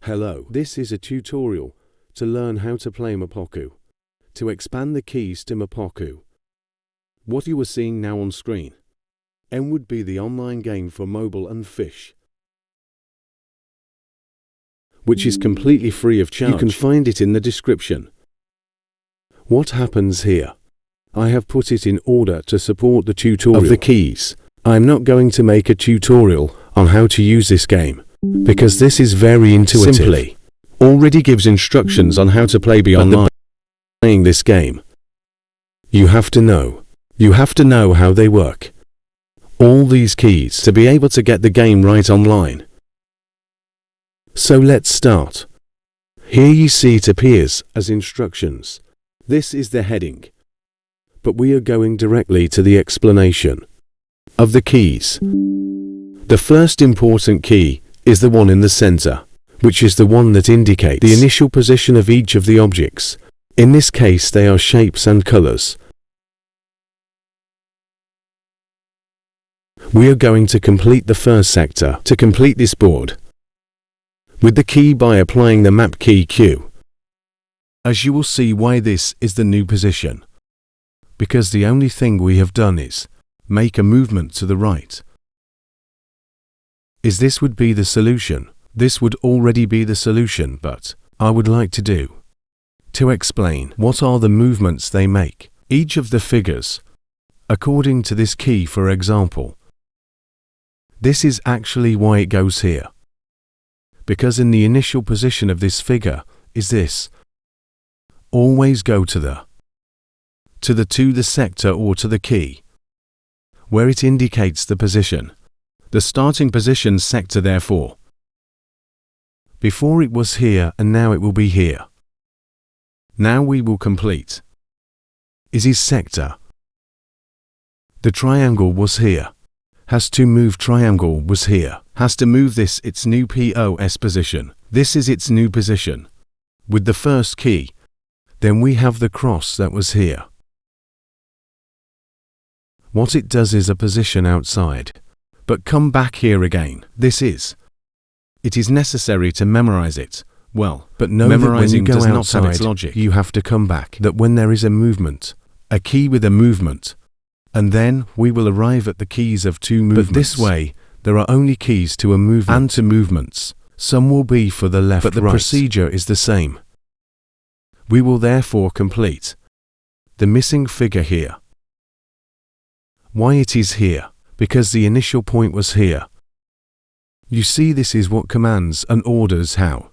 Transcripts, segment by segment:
Hello, this is a tutorial to learn how to play Mapaku. To expand the keys to Mapaku. What you are seeing now on screen. M would be the online game for mobile and fish, which is completely free of charge. You can find it in the description. What happens here? I have put it in order to support the tutorial of the keys. I am not going to make a tutorial on how to use this game, because this is very intuitive. Simply, already gives instructions on how to play beyond playing this game. You have to know how they work. All these keys to be able to get the game right online. So let's start. Here you see it appears as instructions. This is the heading. But we are going directly to the explanation of the keys. The first important key is the one in the center, which is the one that indicates the initial position of each of the objects. In this case, they are shapes and colors. We are going to complete the first sector to complete this board with the key by applying the map key Q. As you will see why this is the new position. Because the only thing we have done is make a movement to the right. This would be the solution. This would already be the solution, but I would like to explain what are the movements they make. Each of the figures, according to this key, for example. This is actually why it goes here. Because in the initial position of this figure is this. Always go to the sector or to the key, where it indicates the position. The starting position sector, therefore. Before it was here and now it will be here. Now we will complete. Is his sector. The triangle was here. Has to move triangle was here. Has to move this its new POS position. This is its new position. With the first key. Then we have the cross that was here. What it does is a position outside. But come back here again. It is necessary to memorize it. Well, but no, memorizing does not have its logic. You have to come back. That when there is a movement, a key with a movement, and then we will arrive at the keys of two movements. But this way, there are only keys to a movement and to movements. Some will be for the left, but the procedure is the same. We will therefore complete the missing figure here. Why it is here? Because the initial point was here. You see, this is what commands and orders how.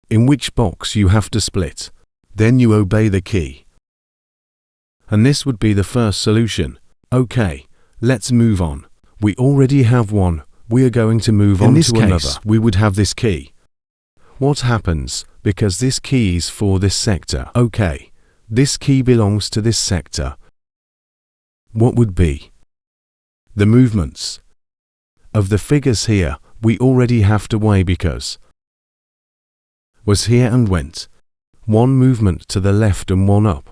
In which box you have to split. Then you obey the key. And this would be the first solution. Okay, let's move on. We already have one. We are going to move on to another. In this case, we would have this key. What happens? Because this key is for this sector. Okay, this key belongs to this sector. What would be the movements of the figures here? We already have to weigh because was here and went. One movement to the left and one up.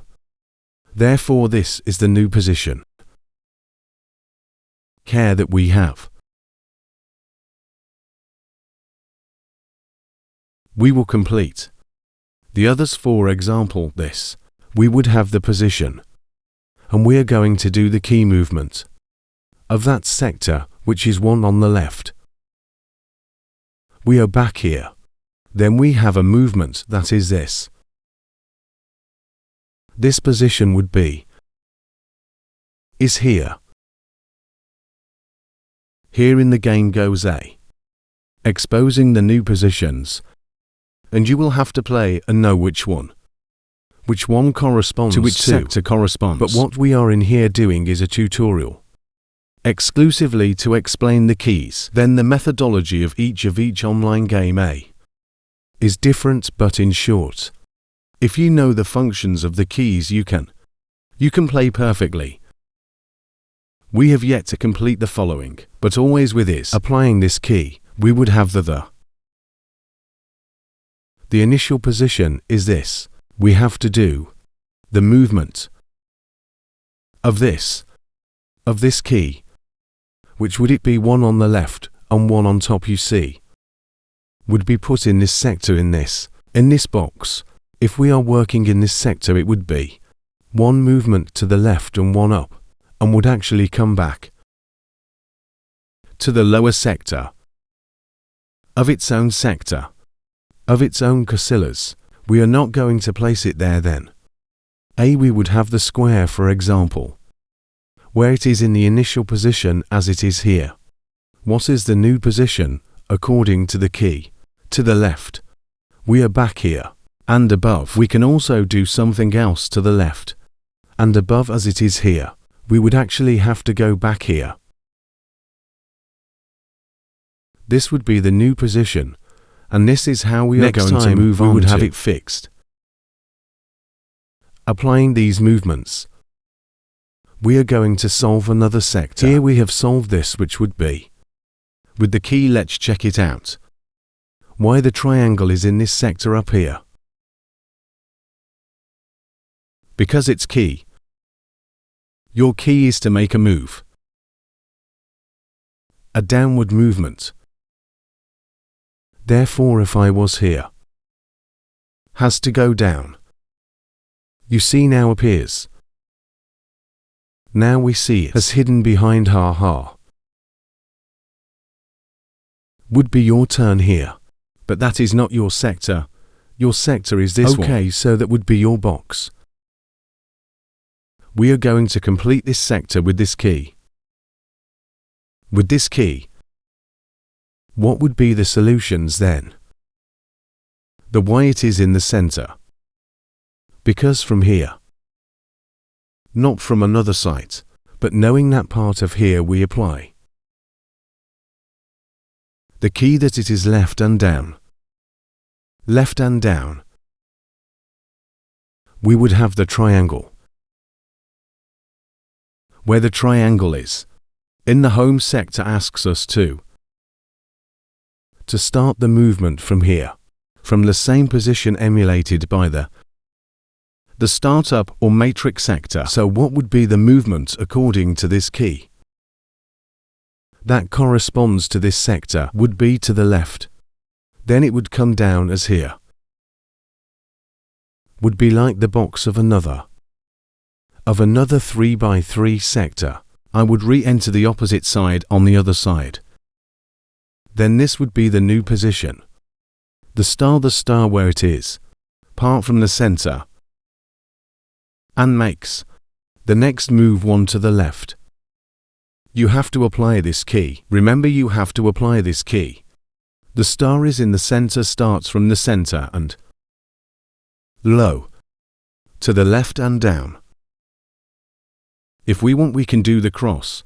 Therefore this is the new position. Care that we have. We will complete the others. For example, this. We would have the position. And we are going to do the key movement of that sector, which is one on the left. We are back here. Then we have a movement that is this. This position would be is here. Here in the game goes A. Exposing the new positions. And you will have to play and know which one corresponds to which sector corresponds. But what we are in here doing is a tutorial. Exclusively to explain the keys. Then the methodology of each online game A is different, but in short, if you know the functions of the keys, you can play perfectly. We have yet to complete the following, but always with is applying this key, we would have the initial position is this. We have to do the movement of this key, which would it be one on the left and one on top, you see. would be put in this sector in this box. If we are working in this sector, it would be one movement to the left and one up, and would actually come back to the lower sector of its own sector, of its own casillas. We are not going to place it there then. We would have the square, for example, where it is in the initial position as it is here. What is the new position according to the key? To the left. We are back here. And above, we can also do something else to the left. And above as it is here, we would actually have to go back here. This would be the new position, and this is how we are going to move on. We would have it fixed. Applying these movements, we are going to solve another sector. Here we have solved this, which would be, with the key, let's check it out. Why the triangle is in this sector up here? Because it's key. Your key is to make a move, a downward movement. Therefore, if I was here, has to go down. You see now appears. Now we see it as hidden behind ha. Would be your turn here, but that is not your sector. Your sector is this one. Okay, so that would be your box. We are going to complete this sector with this key. With this key, what would be the solutions then? The why it is in the center. Because from here, not from another site, but knowing that part of here we apply the key that it is left and down. Left and down. We would have the triangle. Where the triangle is, in the home sector, asks us to start the movement from here, from the same position emulated by the startup or matrix sector. So what would be the movement according to this key? That corresponds to this sector would be to the left. Then it would come down as here. Would be like the box of another 3x3 sector. I would re-enter the opposite side on the other side. Then this would be the new position. The star where it is, part from the center, and makes the next move one to the left. You have to apply this key. Remember, you have to apply this key. The star is in the center, starts from the center and low, to the left and down. If we want, we can do the cross.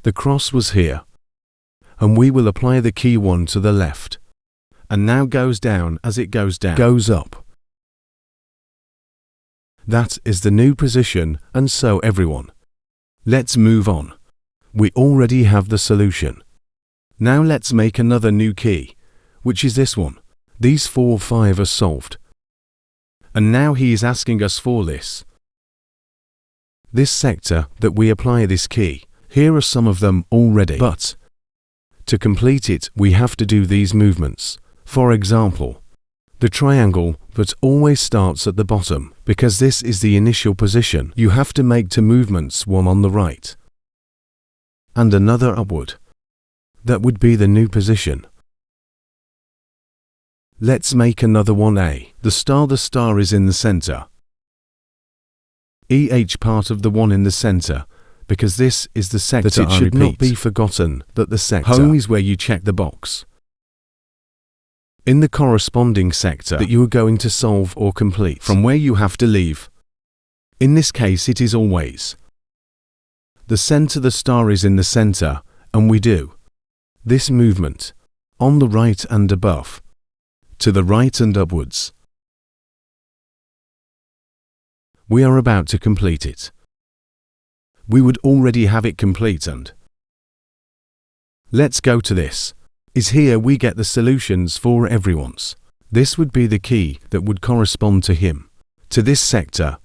The cross was here, and we will apply the key one to the left, and now goes down as it goes down, goes up. That is the new position, and so everyone. Let's move on. We already have the solution. Now let's make another new key, which is this one. These 4, 5 are solved. And now he is asking us for this sector that we apply this key. Here are some of them already, but to complete it we have to do these movements. For example, the triangle that always starts at the bottom, because this is the initial position. You have to make 2 movements, one on the right and another upward. That would be the new position. Let's make another one. The star is in the center. Part of the one in the center, because this is the sector. That it should not be forgotten that the sector home is where you check the box in the corresponding sector that you are going to solve or complete, from where you have to leave. In this case it is always the center. The star is in the center, and we do this movement on the right and above, to the right and upwards. We are about to complete it. We would already have it complete, and let's go to this. Is here we get the solutions for everyone's. This would be the key that would correspond to him, to this sector.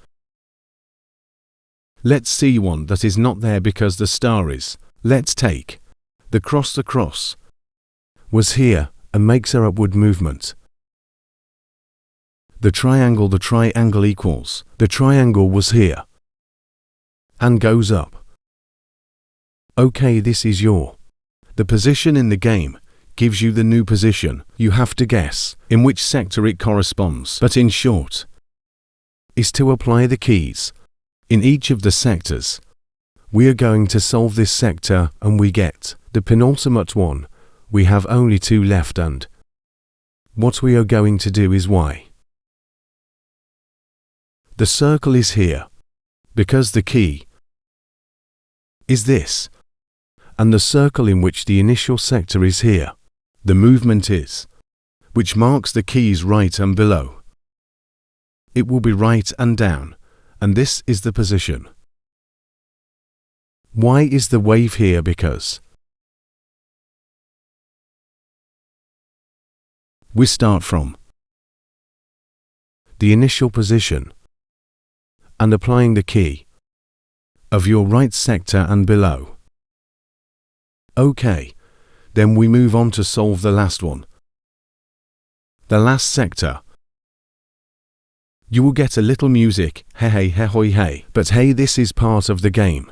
Let's see one that is not there because the star is. Let's take the cross. The cross was here, and makes an upward movement. The triangle equals, the triangle was here, and goes up. Okay, this is the position in the game, gives you the new position. You have to guess in which sector it corresponds, but in short, is to apply the keys in each of the sectors. We are going to solve this sector and we get the penultimate one. We have only 2 left, and what we are going to do is Y. The circle is here because the key is this, and the circle in which the initial sector is here. The movement is, which marks the keys right and below. It will be right and down, and this is the position. Why is the wave here? Because we start from the initial position and applying the key of your right sector and below. Okay, then we move on to solve the last one. The last sector. You will get a little music, hey hey hey hoi hey, but hey, this is part of the game.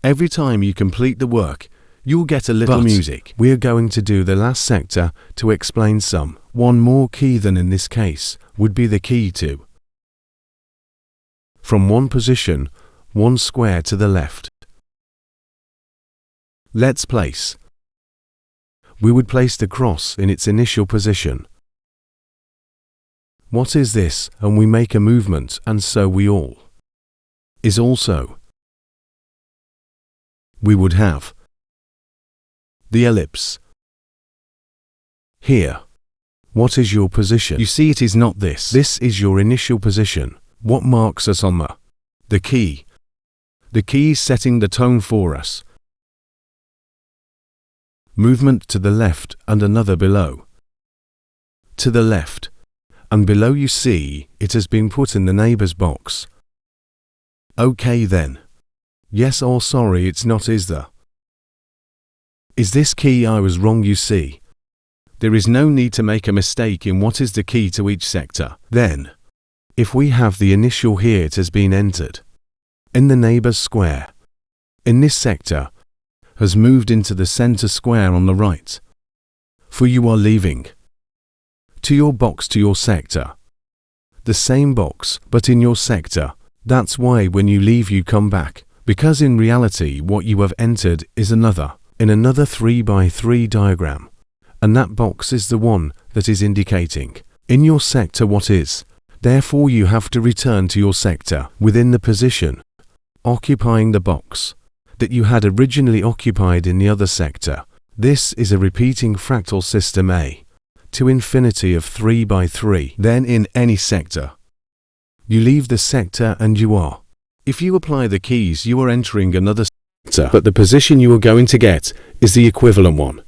Every time you complete the work, you'll get a little music. We are going to do the last sector to explain some. One more key than in this case would be the key to from one position, 1 square to the left. Let's place. We would place the cross in its initial position. What is this? And we make a movement, and so we all is also. We would have the ellipse here. What is your position? You see, it is not this. This is your initial position. What marks us on the key? The key is setting the tone for us. Movement to the left and another below. To the left and below, you see it has been put in the neighbor's box. Okay then. Yes or sorry, it's not is this key? I was wrong, you see. There is no need to make a mistake in what is the key to each sector. Then, if we have the initial here, it has been entered in the neighbor's square. In this sector, has moved into the center square on the right. For you are leaving to your box, to your sector. The same box, but in your sector. That's why when you leave you come back, because in reality what you have entered is in another 3x3 diagram. And that box is the one that is indicating in your sector what is. Therefore you have to return to your sector within the position, occupying the box that you had originally occupied in the other sector. This is a repeating fractal system A to infinity of 3x3. Then in any sector, you leave the sector and you are. If you apply the keys, you are entering another sector, but the position you are going to get is the equivalent one.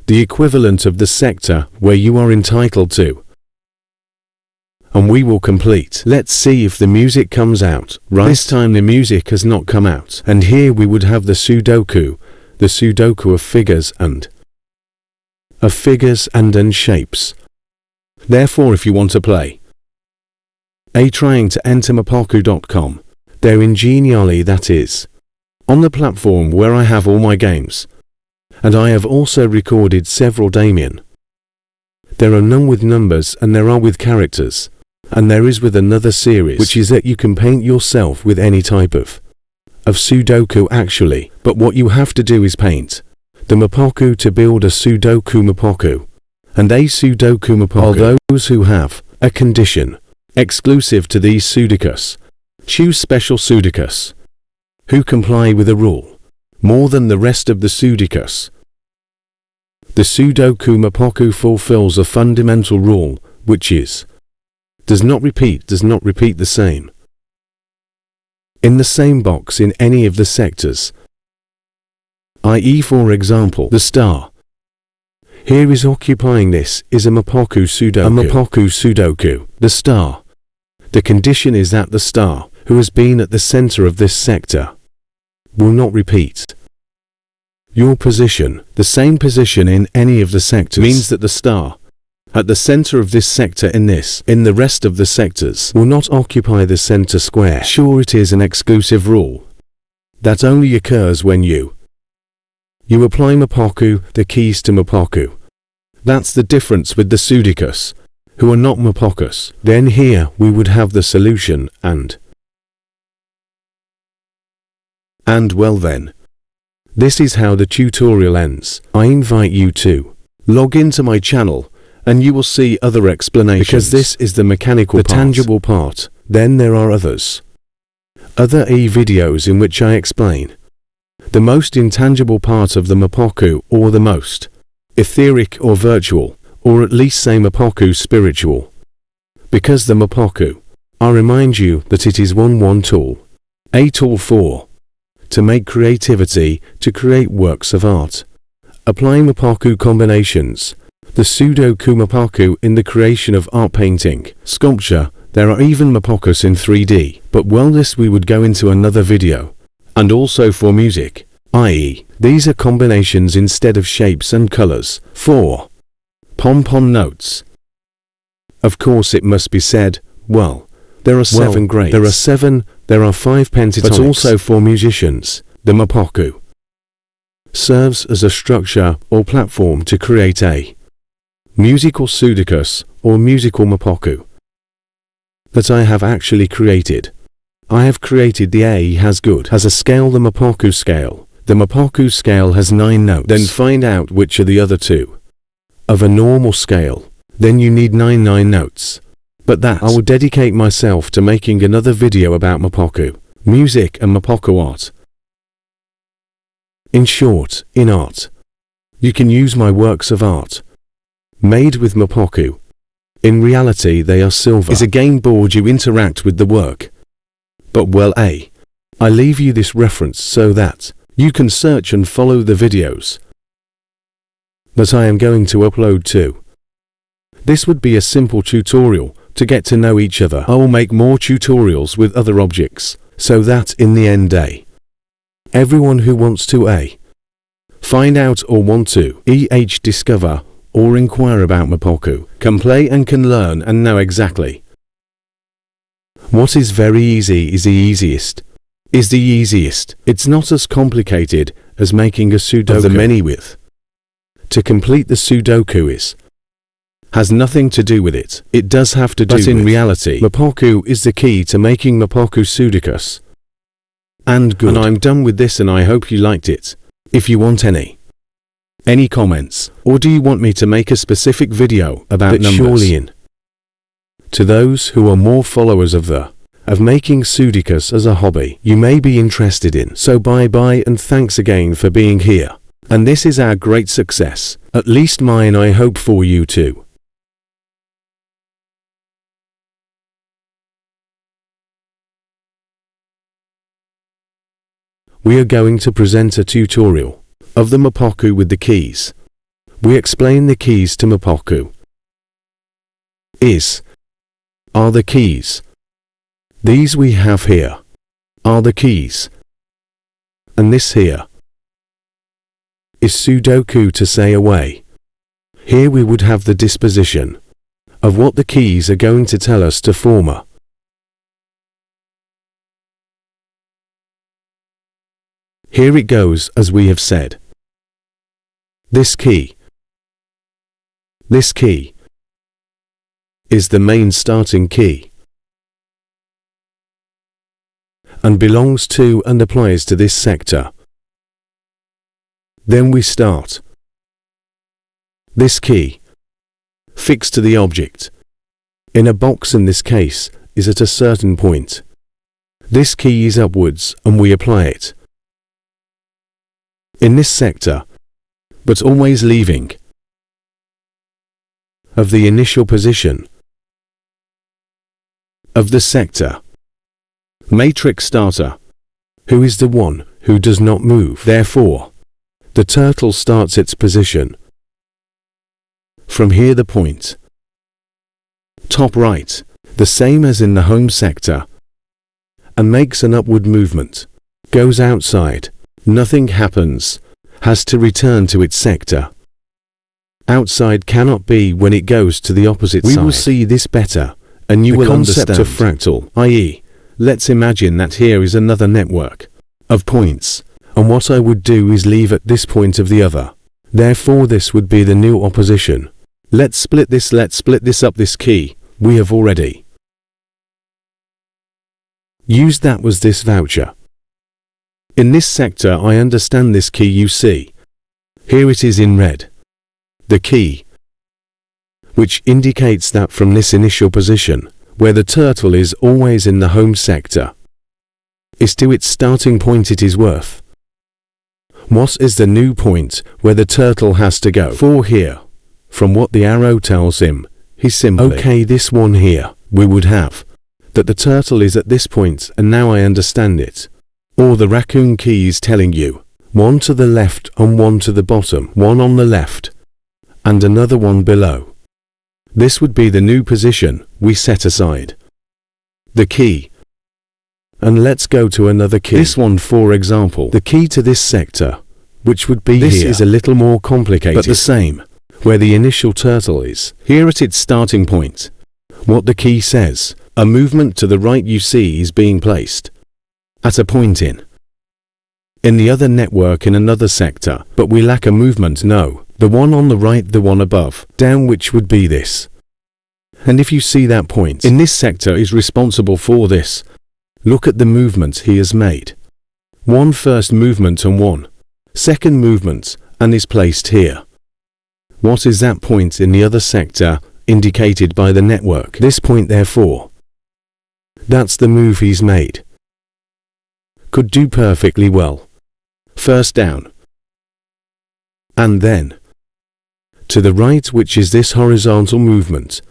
The equivalent of the sector where you are entitled to. And we will complete. Let's see if the music comes out. Right. This time the music has not come out. And here we would have the Sudoku of figures and shapes. Therefore, if you want to play trying to enter Mapaku.com, there in Genially, that is, on the platform where I have all my games. And I have also recorded several Damien. There are none with numbers and there are with characters. And there is with another series, which is that you can paint yourself with any type of Sudoku actually. But what you have to do is paint the Mapaku to build a Sudoku Mapaku. And a Sudoku Mapaku are those who have a condition exclusive to these Sudokus. Choose special Sudokus who comply with a rule more than the rest of the Sudokus. The Sudoku Mapaku fulfills a fundamental rule, which is does not repeat the same in the same box in any of the sectors, i.e. for example the star here is occupying this is a Mapaku Sudoku. The star. The condition is that the star, who has been at the center of this sector, will not repeat. Your position, the same position in any of the sectors, means that the star at the center of this sector in the rest of the sectors will not occupy the center square. Sure, it is an exclusive rule that only occurs when you apply Mapaku, the keys to Mapaku. That's the difference with the Sudokus, who are not Mapakus. Then here we would have the solution and well then, this is how the tutorial ends. I invite you to log into my channel and you will see other explanations. Because this is the mechanical part, the tangible part. Then there are other videos in which I explain the most intangible part of the Mapaku, or the most etheric or virtual, or at least say Mapaku spiritual. Because the Mapaku, I remind you that it is one tool, a tool to make creativity, to create works of art. Applying Mapaku combinations, the Sudoku Mapaku in the creation of art, painting, sculpture. There are even Mapakus in 3D, but well, this we would go into another video. And also for music, i.e., these are combinations instead of shapes and colors. 4. Pom-pom notes. Of course it must be said, well, there are 7 grades. There are 5 pentatonics. But also for musicians, the Mapaku serves as a structure or platform to create a musical Sudokus or musical Mapaku that I have actually created. I have created the A has a scale, the Mapaku scale. The Mapaku scale has 9 notes. Then find out which are the other 2 of a normal scale. Then you need 9 notes. But that I will dedicate myself to making another video about Mapaku, music and Mapaku art. In short, in art, you can use my works of art made with Mapaku. In reality they are silver. Is a game board you interact with the work. But well, I leave you this reference so that you can search and follow the videos that I am going to upload too. This would be a simple tutorial to get to know each other. I will make more tutorials with other objects, so that in the end everyone who wants to find out or want to discover or inquire about Mapaku can play and can learn and know exactly what is very easy is the easiest. It's not as complicated as making a Sudoku of the many with. To complete the Sudoku has nothing to do with it. It does have to do with. But in reality, Mapaku is the key to making Mapaku Sudokus. And good. And I'm done with this and I hope you liked it. If you want any comments, or do you want me to make a specific video about numbers? Surely to those who are more followers of making Sudokus as a hobby, you may be interested in. So bye and thanks again for being here. And this is our great success. At least mine, I hope for you too. We are going to present a tutorial of the Mapaku with the keys. We explain the keys to Mapaku. Are the keys. These we have here are the keys. And this here is Sudoku, to say away. Here we would have the disposition of what the keys are going to tell us to form a. Here it goes as we have said. This key is the main starting key and belongs to and applies to this sector. Then we start. This key, fixed to the object, in a box in this case, is at a certain point. This key is upwards and we apply it in this sector, but always leaving of the initial position of the sector. Matrix starter, who is the one who does not move. Therefore, the turtle starts its position from here, the point top right, the same as in the home sector, and makes an upward movement, goes outside, nothing happens, has to return to its sector. Outside cannot be when it goes to the opposite side. We will see this better, and you will understand the concept of fractal, i.e., let's imagine that here is another network of points, and what I would do is leave at this point of the other. Therefore this would be the new opposition. Let's split this up. This key we have already used. That was this voucher. In this sector I understand this key you see. Here it is in red. The key, which indicates that from this initial position, where the turtle is always in the home sector, is to its starting point it is worth. What is the new point where the turtle has to go? For here, from what the arrow tells him, he's simply, okay, this one here, we would have that the turtle is at this point, and now I understand it. Or the raccoon key is telling you, one to the left and one to the bottom, one on the left, and another one below. This would be the new position we set aside. The key. And let's go to another key. This one, for example, the key to this sector, which would be this here, is a little more complicated, but the same, where the initial turtle is, here at its starting point. What the key says, a movement to the right you see is being placed at a point in the other network in another sector, but we lack a movement, no, the one on the right, the one above, down, which would be this. And if you see that point in this sector is responsible for this, look at the movement he has made. One first movement and one second movement, and is placed here. What is that point in the other sector, indicated by the network? This point, therefore. That's the move he's made. Could do perfectly well. First down. And then to the right, which is this horizontal movement.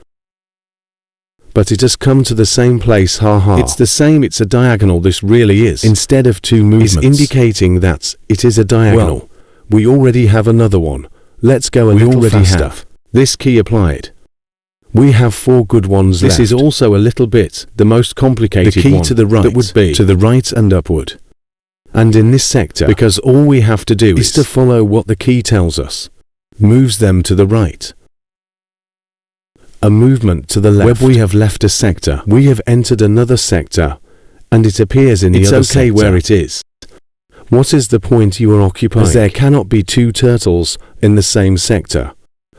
But it has come to the same place, haha. It's the same, it's a diagonal, this really is. Instead of two movements. Is indicating that it is a diagonal. Well, we already have another one. Let's go a little faster. This key applied. We have 4 good ones left. This is also a little bit the most complicated one. The key to the right, that would be to the right and upward. And in this sector, because all we have to do is to follow what the key tells us, moves them to the right. A movement to the left. Where we have left a sector, we have entered another sector, and it appears in the other sector. It's okay where it is. What is the point you are occupying? As there cannot be 2 turtles in the same sector.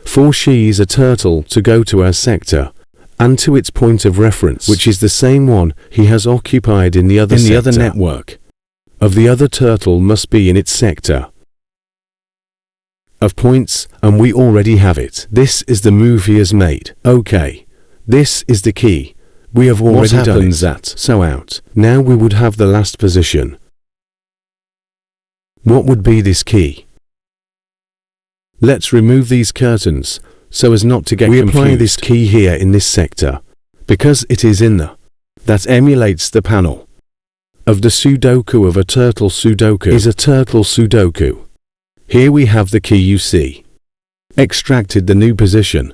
For she is a turtle to go to her sector, and to its point of reference, which is the same one he has occupied in the other sector. The other network of the other turtle must be in its sector of points, and we already have it. This is the move he has made. Okay, this is the key. We have already done it. What happens that? So out. Now we would have the last position. What would be this key? Let's remove these curtains, so as not to get confused. We apply this key here in this sector, because it is in the, that emulates the panel of the Sudoku of a turtle. Sudoku is a turtle Sudoku. Here we have the key you see. Extracted the new position.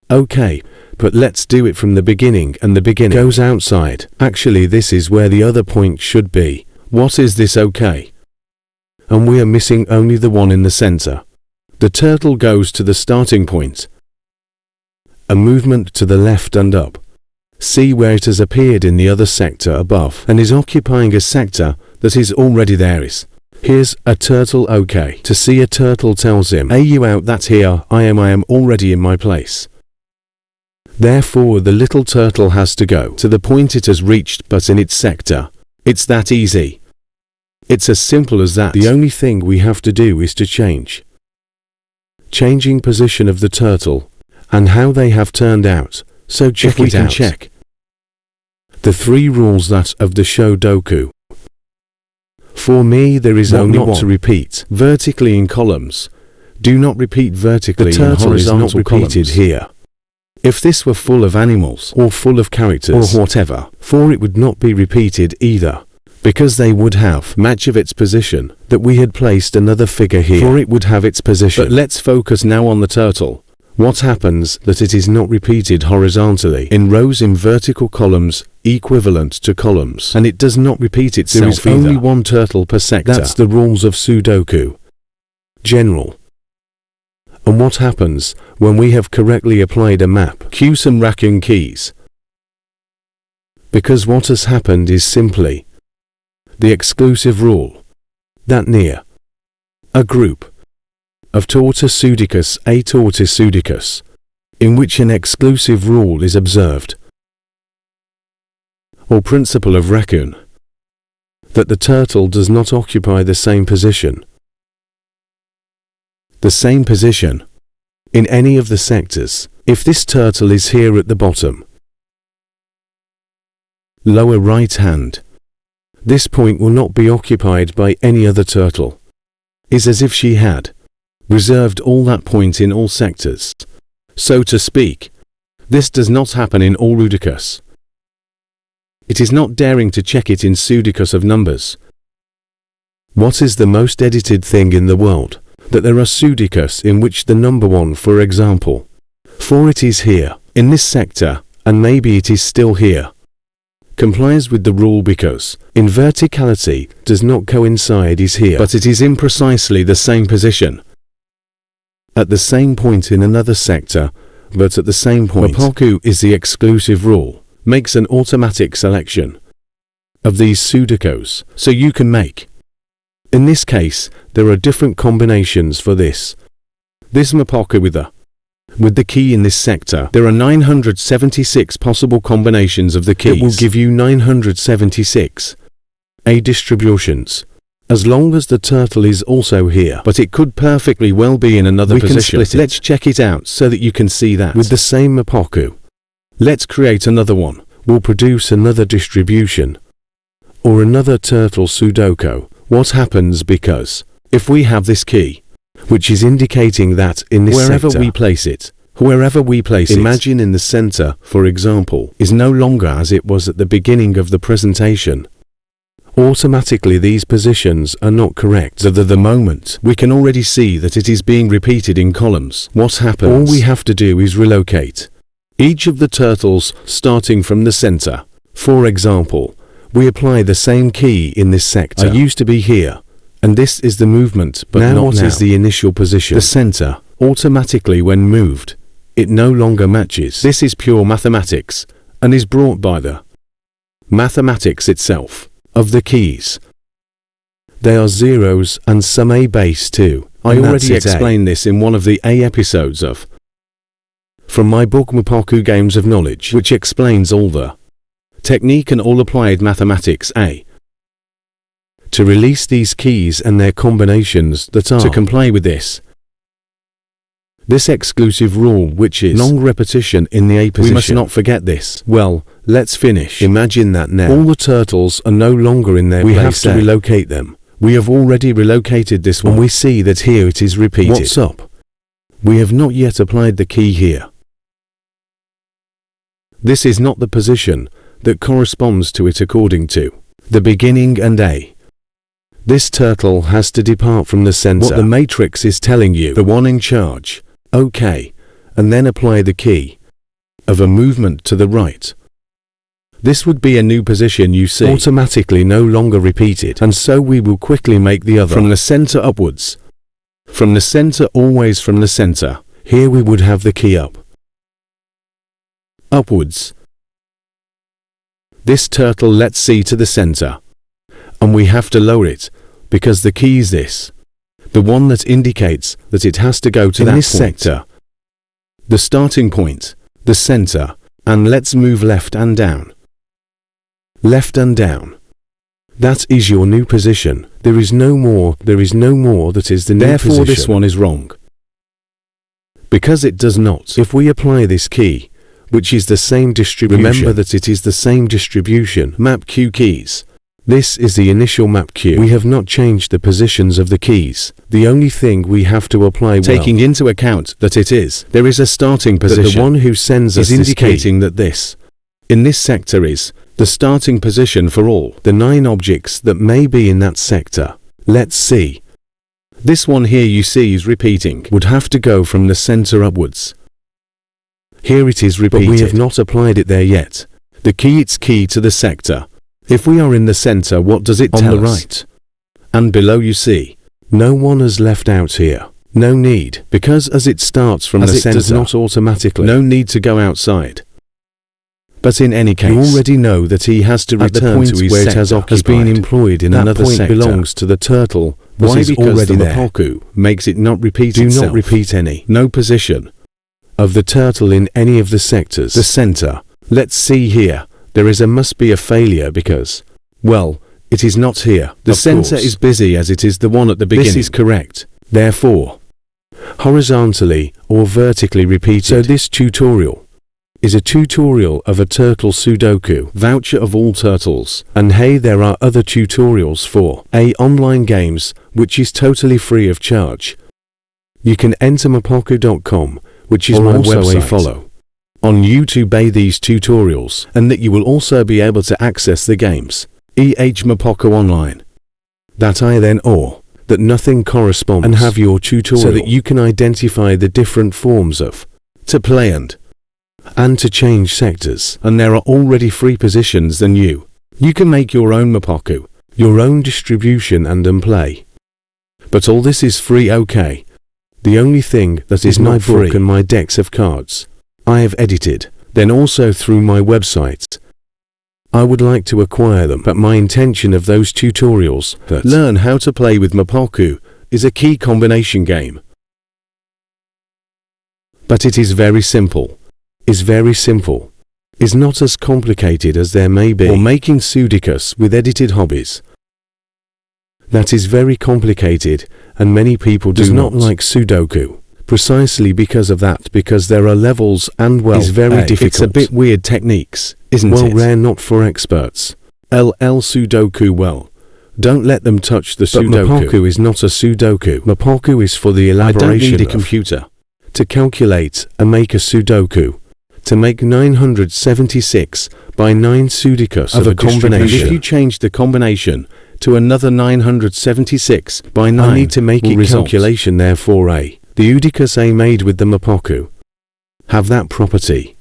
Okay, but let's do it from the beginning, and the beginning goes outside. Actually this is where the other point should be. What is this? Okay. And we are missing only the one in the center. The turtle goes to the starting point. A movement to the left and up. See where it has appeared in the other sector above, and is occupying a sector that is already theirs. Here's a turtle. Okay. To see a turtle tells him, hey, you out, that's here, I am already in my place. Therefore the little turtle has to go to the point it has reached, but in its sector. It's that easy. It's as simple as that. The only thing we have to do is to changing position of the turtle, and how they have turned out. So check it out. If we can check the 3 rules that of the Sudoku. For me there is only one. To repeat vertically in columns. Do not repeat vertically in horizontal columns. The turtle is not repeated here. If this were full of animals, or full of characters, or whatever, for it would not be repeated either, because they would have match of its position, that we had placed another figure here, for it would have its position. But let's focus now on the turtle. What happens that it is not repeated horizontally in rows in vertical columns equivalent to columns, and it does not repeat itself. There is only one turtle per sector. That's the rules of Sudoku. general. And what happens when we have correctly applied a map? Cue some racking keys. Because what has happened is simply the exclusive rule that near a group of tortusudicus, a tortusudicus, in which an exclusive rule is observed, or principle of raccoon, that the turtle does not occupy the same position in any of the sectors. If this turtle is here at the bottom, lower right hand, this point will not be occupied by any other turtle. Is as if she had reserved all that point in all sectors, so to speak. This does not happen in all Rudicus. It is not daring to check it in Sudicus of numbers. What is the most edited thing in the world? That there are Sudicus in which the number 1, for example, for it is here, in this sector, and maybe it is still here, complies with the rule because, in verticality, does not coincide is here, but it is in precisely the same position, at the same point in another sector, but at the same point. Mapaku is the exclusive rule, makes an automatic selection of these Sudocus, so you can make. In this case, there are different combinations for this. This Mapaku with the key in this sector, there are 976 possible combinations of the keys. It will give you 976 A distributions, as long as the turtle is also here. But it could perfectly well be in another position. We can split it. Let's check it out so that you can see that. With the same Mapaku, let's create another one. We'll produce another distribution, or another turtle Sudoku. What happens because, if we have this key, which is indicating that in this wherever we place it, imagine in the center, for example, is no longer as it was at the beginning of the presentation. Automatically these positions are not correct. At the moment, we can already see that it is being repeated in columns. What happens? All we have to do is relocate each of the turtles starting from the center. For example, we apply the same key in this sector. I used to be here, and this is the movement, but now what is the initial position? The center, automatically when moved, it no longer matches. This is pure mathematics, and is brought by the mathematics itself, of the keys. They are zeros and some A base too. I already explained this in one of the A episodes from my book Mapaku Games of Knowledge, which explains all the technique and all applied mathematics A. To release these keys and their combinations that are to comply with this exclusive rule, which is long repetition in the A position. We must not forget this. Well, let's finish. Imagine that now all the turtles are no longer in their place. We have to relocate them. We have already relocated this one. We see that here it is repeated. What's up? We have not yet applied the key here. This is not the position that corresponds to it according to the beginning and A. This turtle has to depart from the center. What the matrix is telling you, the one in charge, OK, and then apply the key of a movement to the right. This would be a new position, you see, automatically no longer repeated, and so we will quickly make the other from the center upwards. From the center, always from the center. Here we would have the key up, upwards. This turtle let's see to the center, and we have to lower it, because the key is this, the one that indicates that it has to go to that this point. Sector, the starting point, the center, and let's move left and down. Left and down. That is your new position. There is no more that is the new position. Therefore this one is wrong, because it does not. If we apply this key, which is the same distribution, remember that it is the same distribution, map Q keys. This is the initial map Q. We have not changed the positions of the keys. The only thing we have to apply, taking into account that there is a starting position, that the one who sends us is indicating that this, in this sector, is the starting position for all the 9 objects that may be in that sector. Let's see. This one here you see is repeating, would have to go from the center upwards. Here it is repeated, but we have not applied it there yet. The key, it's key to the sector. If we are in the center, what does it tell us? On the right and below you see, No one is left out here. No need, because as it starts from the center, not automatically. No need to go outside. But in any case, you already know that he has to return to his sector, has been employed in another sector. Belongs to the turtle. Why? Because already the Mapaku makes it not repeat itself. Do not repeat any. No position of the turtle in any of the sectors. The center. Let's see here. There must be a failure because, well, it is not here. The center is busy as it is the one at the beginning. This is correct. Therefore, horizontally or vertically repeated. So this tutorial is a tutorial of a turtle Sudoku, voucher of all turtles. And hey, there are other tutorials for online games, which is totally free of charge. You can enter mapaku.com, which is my website. Follow on YouTube these tutorials, and that you will also be able to access the games Mapaku online. That I then that nothing corresponds, and have your tutorial so that you can identify the different forms of to play and to change sectors. And there are already free positions than you can make your own Mapaku, your own distribution and play. But all this is free. Okay. The only thing that is not free is my book and my decks of cards I have edited, then also through my website. I would like to acquire them, but my intention of those tutorials that learn how to play with Mapaku is a key combination game. But it is very simple. Is not as complicated as there may be. Or making Sudokus with edited hobbies. That is very complicated, and many people do not like Sudoku. Precisely because of that, because there are levels and is very difficult. It's a bit weird techniques, isn't it? Rare not for experts. Sudoku, don't let them touch the Sudoku. Mapaku is not a Sudoku. Mapaku is for the elaboration. I don't need a computer to calculate and make a Sudoku. To make 976 by 9 Sudokus of a combination. If you change the combination to another 976 by 9, I need to make it calculation. Therefore the Sudokus made with the Mapaku have that property.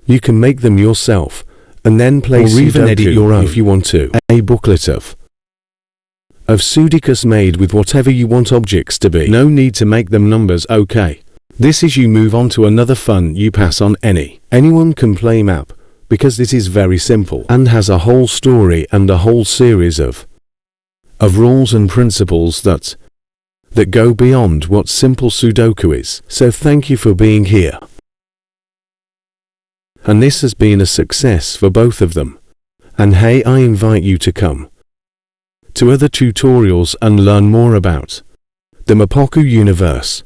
You can make them yourself and then play or even edit your own if you want to. A booklet of Sudokus made with whatever you want objects to be. No need to make them numbers. Okay. This is you move on to another fun. You pass on anyone can play map because this is very simple and has a whole story and a whole series of rules and principles that go beyond what simple Sudoku is. So thank you for being here. And this has been a success for both of them. And hey, I invite you to come to other tutorials and learn more about the Mapaku universe.